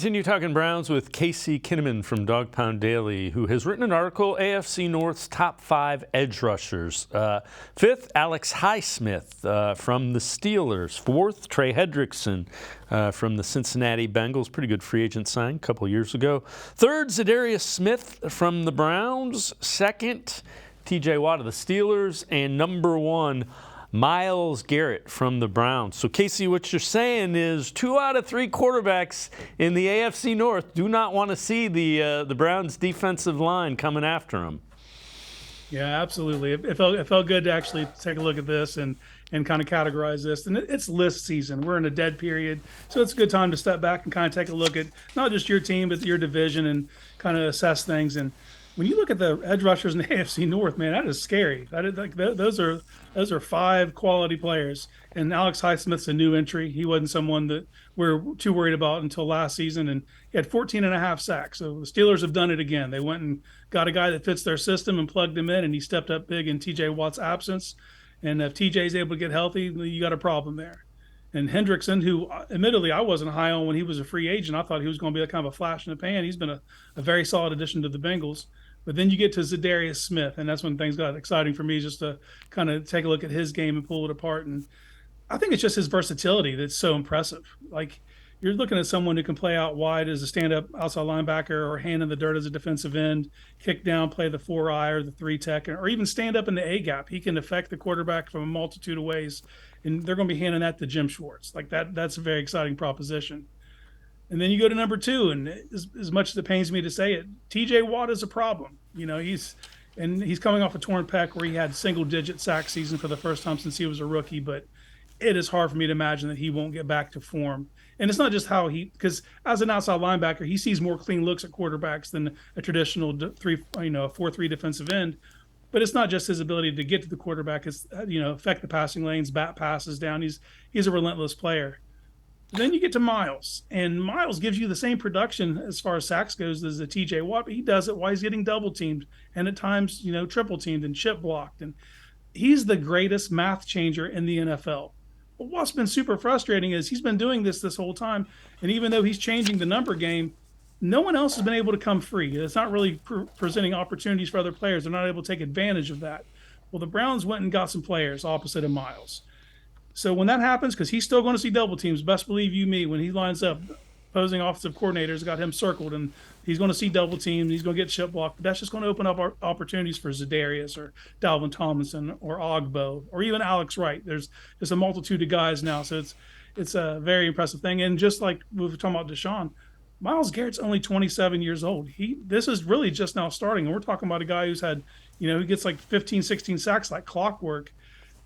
Continue talking Browns with Casey Kinnamon from Dog Pound Daily, who has written an article, AFC North's top 5 edge rushers. Fifth, Alex Highsmith from the Steelers. Fourth, Trey Hendrickson from the Cincinnati Bengals. Pretty good free agent sign a couple years ago. Third, Za'Darius Smith from the Browns. Second, TJ Watt of the Steelers. And number 1, Myles Garrett from the Browns. So, Casey, what you're saying is 2 out of 3 quarterbacks in the AFC North do not want to see the Browns' defensive line coming after them. Yeah, absolutely. It felt good to actually take a look at this and kind of categorize this. And it's list season. We're in a dead period. So it's a good time to step back and kind of take a look at not just your team, but your division and kind of assess things. And when you look at the edge rushers in the AFC North, man, that is scary. Those are 5 quality players. And Alex Highsmith's a new entry. He wasn't someone that we're too worried about until last season. And he had 14 and a half sacks. So the Steelers have done it again. They went and got a guy that fits their system and plugged him in, and he stepped up big in TJ Watt's absence. And if TJ is able to get healthy, you got a problem there. And Hendrickson, who admittedly I wasn't high on when he was a free agent. I thought he was going to be a kind of a flash in the pan. He's been a very solid addition to the Bengals. But then you get to Za'Darius Smith, and that's when things got exciting for me, just to kind of take a look at his game and pull it apart. And I think it's just his versatility that's so impressive. Like, you're looking at someone who can play out wide as a stand-up outside linebacker, or hand in the dirt as a defensive end, kick down, play the 4-eye or the 3-tech, or even stand up in the A-gap. He can affect the quarterback from a multitude of ways, and they're going to be handing that to Jim Schwartz. Like, that's a very exciting proposition. And then you go to number 2, and as much as it pains me to say it, TJ Watt is a problem. You know, he's coming off a torn pec where he had single-digit sack season for the first time since he was a rookie, but it is hard for me to imagine that he won't get back to form. And it's not just because as an outside linebacker, he sees more clean looks at quarterbacks than a traditional 4-3 defensive end. But it's not just his ability to get to the quarterback; it's affect the passing lanes, bat passes down. He's a relentless player. Then you get to Myles, and Myles gives you the same production as far as sacks goes as the TJ Watt, but he does it while he's getting double teamed and at times, triple teamed and chip blocked. And he's the greatest math changer in the NFL. But what's been super frustrating is he's been doing this whole time, and even though he's changing the number game, no one else has been able to come free. It's not really presenting opportunities for other players. They're not able to take advantage of that. Well, the Browns went and got some players opposite of Myles. So when that happens, because he's still going to see double teams, best believe you me, when he lines up, opposing offensive coordinators got him circled, and he's going to see double teams, he's going to get chip blocked. But that's just going to open up opportunities for Za'Darius or Dalvin Tomlinson or Ogbo or even Alex Wright. There's a multitude of guys now, so it's a very impressive thing. And just like we were talking about Deshaun, Myles Garrett's only 27 years old. This is really just now starting, and we're talking about a guy who's had, he gets like 15, 16 sacks like clockwork.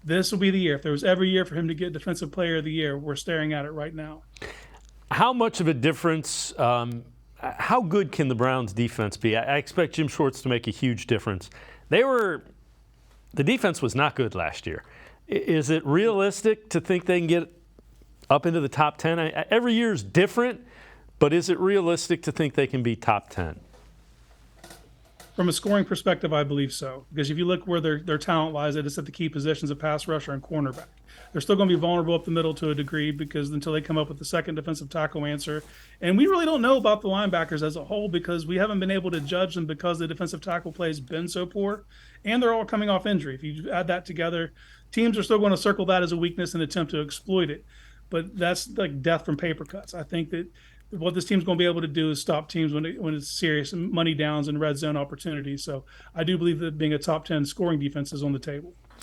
This will be the year. If there was every year for him to get Defensive Player of the Year, we're staring at it right now. How much of a difference, how good can the Browns' defense be? I expect Jim Schwartz to make a huge difference. The defense was not good last year. Is it realistic to think they can get up into the top 10? Every year is different, but is it realistic to think they can be top 10? From a scoring perspective, I believe so. Because if you look where their talent lies, it is at the key positions of pass rusher and cornerback. They're still going to be vulnerable up the middle to a degree because until they come up with the second defensive tackle answer. And we really don't know about the linebackers as a whole because we haven't been able to judge them because the defensive tackle play has been so poor. And they're all coming off injury. If you add that together, teams are still going to circle that as a weakness and attempt to exploit it. But that's like death from paper cuts. I think that what this team's going to be able to do is stop teams when it's serious money downs and red zone opportunities. So I do believe that being a top 10 scoring defense is on the table.